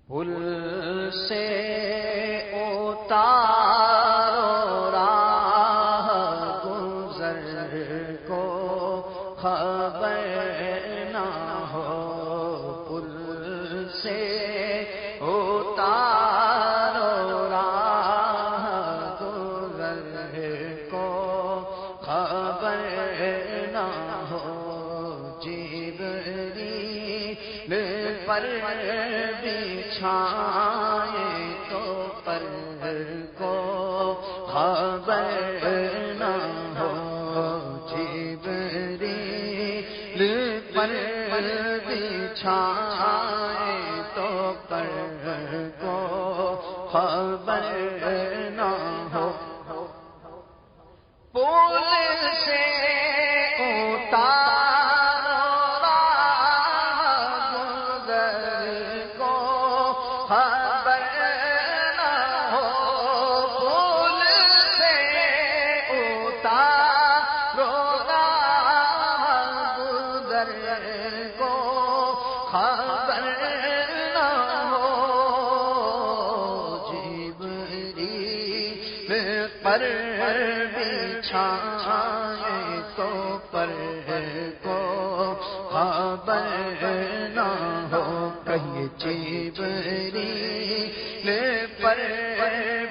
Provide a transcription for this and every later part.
پل سے اتارو راہ گزر کو خبر نہ ہو، پل سے اتارو راہ گزر کو خبر نہ ہو، جبریل پر بچھائے تو پر کو خبر نہ ہو، جبریل پر بچھائے تو پر کو خبر نہ ہو، پل سے پر بچھائے تو پر کو خبر نہ ہو، کہیں جبریل پر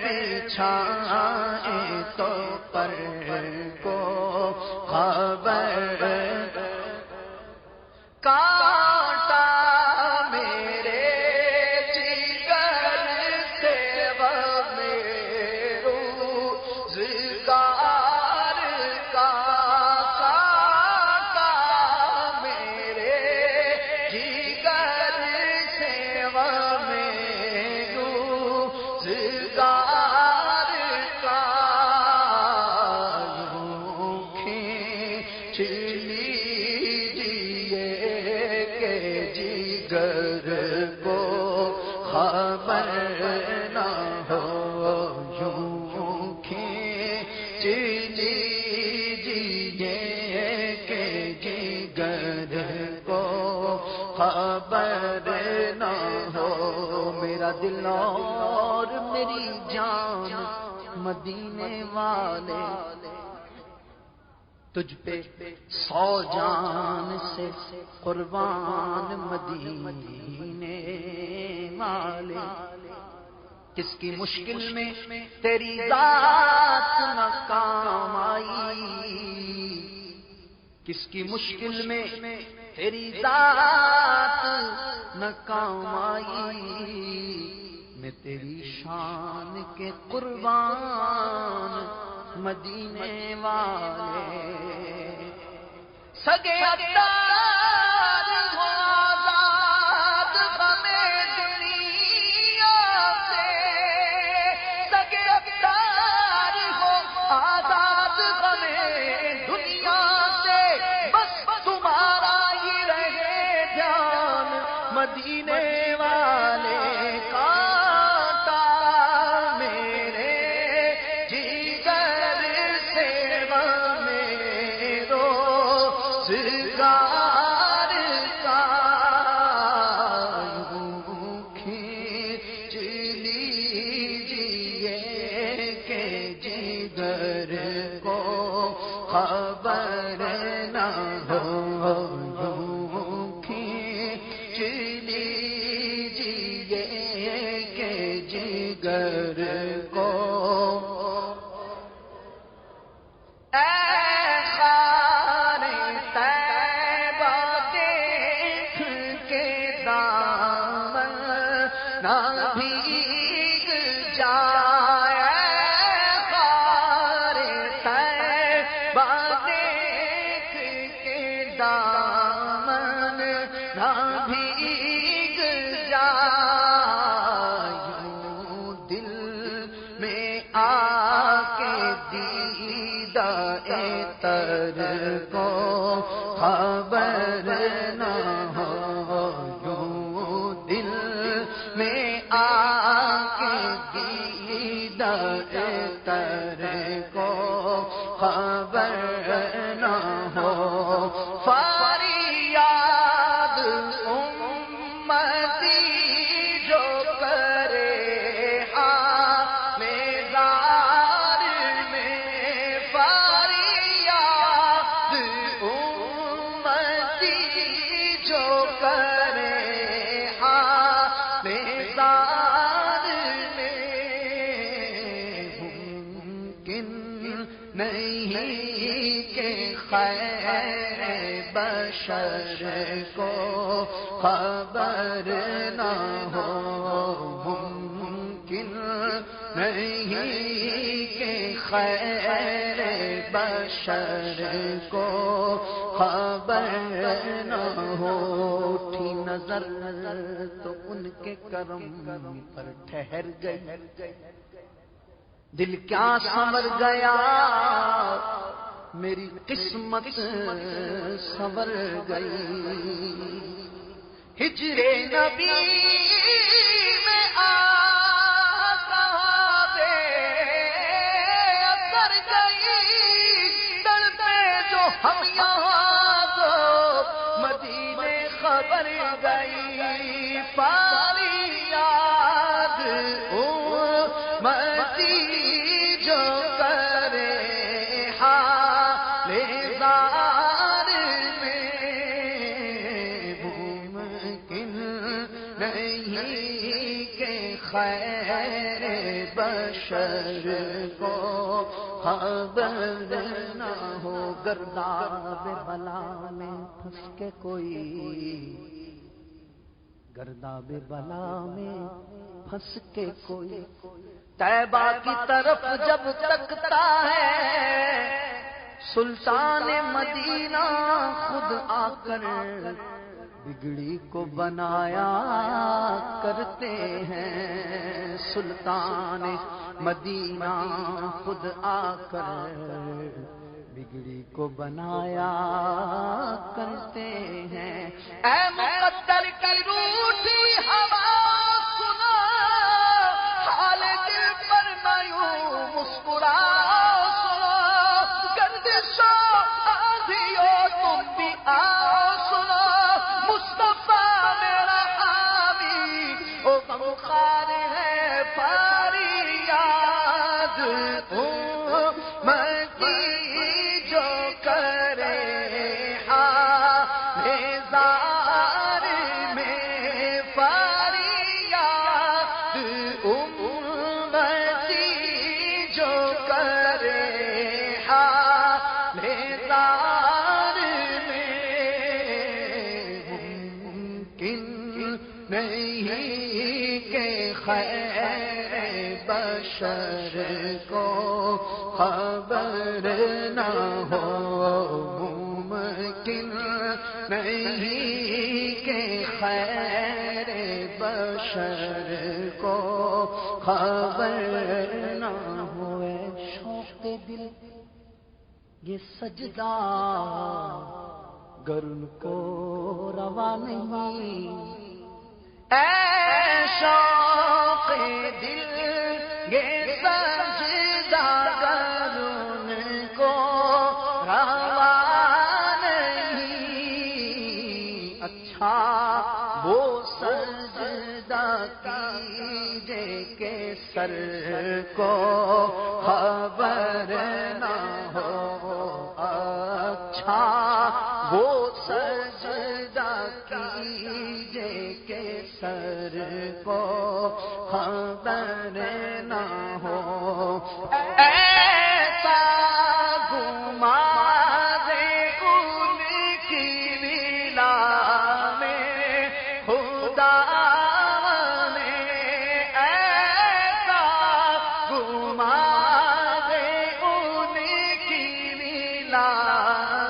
بچھائے تو پر کو خبر کاٹا میرے جگر سے روزگار کا، کاٹا میرے جگر سے روزگار کا، یوں کھینچ لیجیے کہ جگر کو خبر نہ ہو، یوں کھینچ لیجیے کہ جگر کو خبر نہ ہو، میرا دل اور میری جان مدینے والے تجھ پہ 100 جان سے قربان مدینے والے، کس کی مشکل میں تیری ذات نہ کام آئی، کس کی مشکل میں تیری ذات نہ کام آئی، میں تیری شان کے قربان مدینے والے، سگے ابدار ہو آزاد ہمیں دنیا سے، سگے ابدار ہو آزاد ہمیں دنیا سے، بس تمہارا ہی رہے دھیان مدینے والے، کاٹا میرے جگر سے روزگار کا، یوں کھینچ لیجیے کہ جگر کو خبر نہ ہو، یوں کھینچ لیجیے کہ جگر کو نہ بھیگ جائے، خار طیبہ دیکھ کے دامن نہ بھیگ جائے، یوں دل میں آ کے دیدہ تر کو خبر نہ ہو، دل میں آ کے دیدہ تر کو خبر نہ ہو، فریاد امتی جو بشر کو خبر نہ ہو، ممکن نہیں کہ خیر بشر کو خبر نہ ہو۔ اٹھی نظر تو ان کے کرم پر ٹھہر گئی، دل کیا سنور گیا، میری قسمت سنور گئی۔ ہجر نبی میں آقا بے اثر گئی، تڑپے جو ہم یہاں تو مدینے خبر گئی، پاری یاد امتی جو کرے حال زار میں، ممکن نہیں کہ خیر بشر کو خبر نہ ہو۔ گرداب بلا میں پھنس کے کوئی، گرداب بلا میں پھنس کے کوئی طیبہ کی طرف جب تکتا ہے، سلطان مدینہ خود آ کر بگڑی کو بنایا کرتے ہیں۔ سلطان مدینہ خود آ کر بگڑی کو بنایا کرتے ہیں۔ اے مقدر کی روٹھی ہوا سنا، حال دل پر نہ یوں مسکرا سنا، گردشوں آندھیوں تم بھی آؤ سنا، مصطفیٰ میرا حامی او غمخوار ہے، پاری یاد امتی جو کرے حال زار میں، پاری یاد امتی جو کرے حال زار میں، ممکن نہیں کہ خیر بشر کو خبر نہ ہو، ممکن نہیں کہ خیر بشر کو خبر نہ ہو۔ اے شوق دل یہ سجدہ گر ان کو روا نہیں، اے شوق دل یہ سجدہ گر ان کو روا نہیں، اچھا وہ سجدہ کیجے کہ سر کو خبر نہ ہو، اچھا وہ سجدہ کیجے کہ سر کو خبر نہ ہو، ایسا گماز ان کی ولا میں خدا نے، ایسا گماز ان کی ولا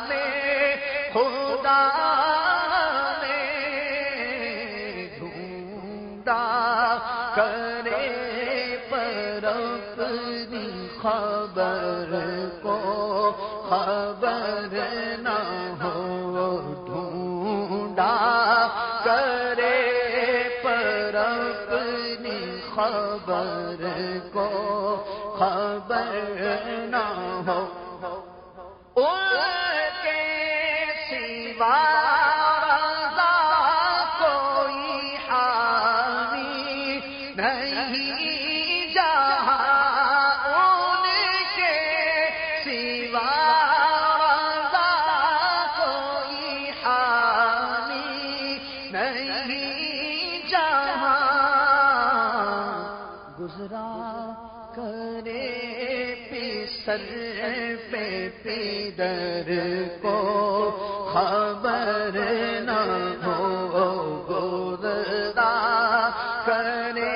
میں خدا نے ڈھونڈا کرے پر اپنی خبر کو خبر نہ ہو، ڈھونڈا کرے پر اپنی خبر کو خبر نہ ہو، ان کے سوا رضا کوئی حامی نہیں جہاں، ان کے سوا رضا کوئی حامی نہیں جہاں، گزرا کرے سر پہ پیدر کو خبر نہ ہو گزرا کرے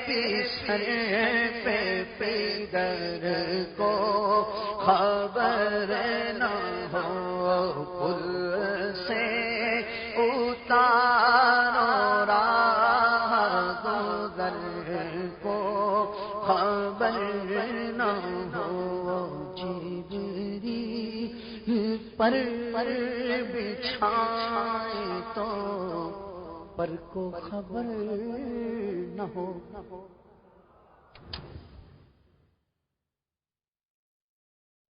پیچھے پہ پیدر کو خبر نہ ہو پل سے اتارو راہ گزر کو خبر نہ ہو جبریل پر بچھائے تو پر کو خبر نہ ہو